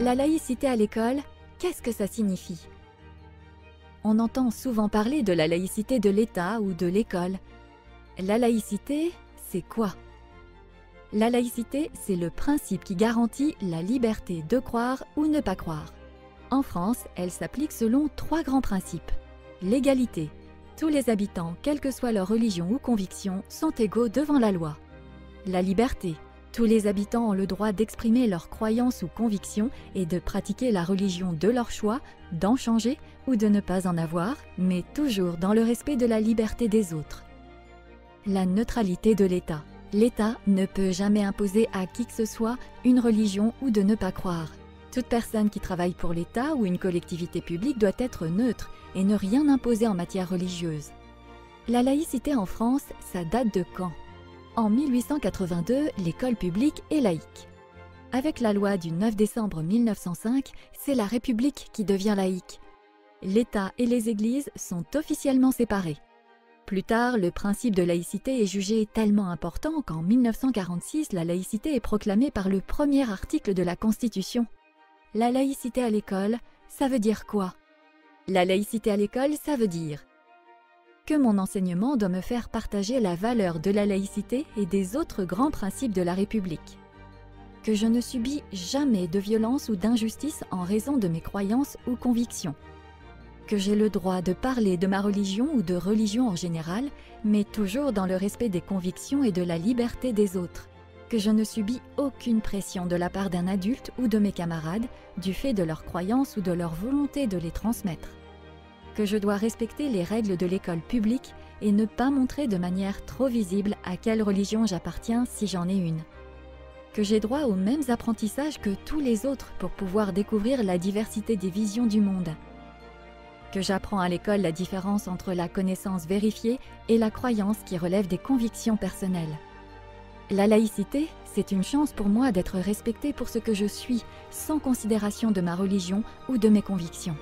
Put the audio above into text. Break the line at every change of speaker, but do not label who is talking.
La laïcité à l'école, qu'est-ce que ça signifie? On entend souvent parler de la laïcité de l'État ou de l'école. La laïcité, c'est quoi? La laïcité, c'est le principe qui garantit la liberté de croire ou ne pas croire. En France, elle s'applique selon 3 grands principes. L'égalité. Tous les habitants, quelle que soit leur religion ou conviction, sont égaux devant la loi. La liberté. Tous les habitants ont le droit d'exprimer leurs croyances ou convictions et de pratiquer la religion de leur choix, d'en changer ou de ne pas en avoir, mais toujours dans le respect de la liberté des autres. La neutralité de l'État. L'État ne peut jamais imposer à qui que ce soit une religion ou de ne pas croire. Toute personne qui travaille pour l'État ou une collectivité publique doit être neutre et ne rien imposer en matière religieuse. La laïcité en France, ça date de quand? En 1882, l'école publique est laïque. Avec la loi du 9 décembre 1905, c'est la République qui devient laïque. L'État et les églises sont officiellement séparés. Plus tard, le principe de laïcité est jugé tellement important qu'en 1946, la laïcité est proclamée par le premier article de la Constitution. La laïcité à l'école, ça veut dire quoi? La laïcité à l'école, ça veut dire que mon enseignement doit me faire partager la valeur de la laïcité et des autres grands principes de la République. Que je ne subis jamais de violence ou d'injustice en raison de mes croyances ou convictions. Que j'ai le droit de parler de ma religion ou de religion en général, mais toujours dans le respect des convictions et de la liberté des autres. Que je ne subis aucune pression de la part d'un adulte ou de mes camarades, du fait de leurs croyances ou de leur volonté de les transmettre. Que je dois respecter les règles de l'école publique et ne pas montrer de manière trop visible à quelle religion j'appartiens si j'en ai une. Que j'ai droit aux mêmes apprentissages que tous les autres pour pouvoir découvrir la diversité des visions du monde. Que j'apprends à l'école la différence entre la connaissance vérifiée et la croyance qui relève des convictions personnelles. La laïcité, c'est une chance pour moi d'être respectée pour ce que je suis, sans considération de ma religion ou de mes convictions.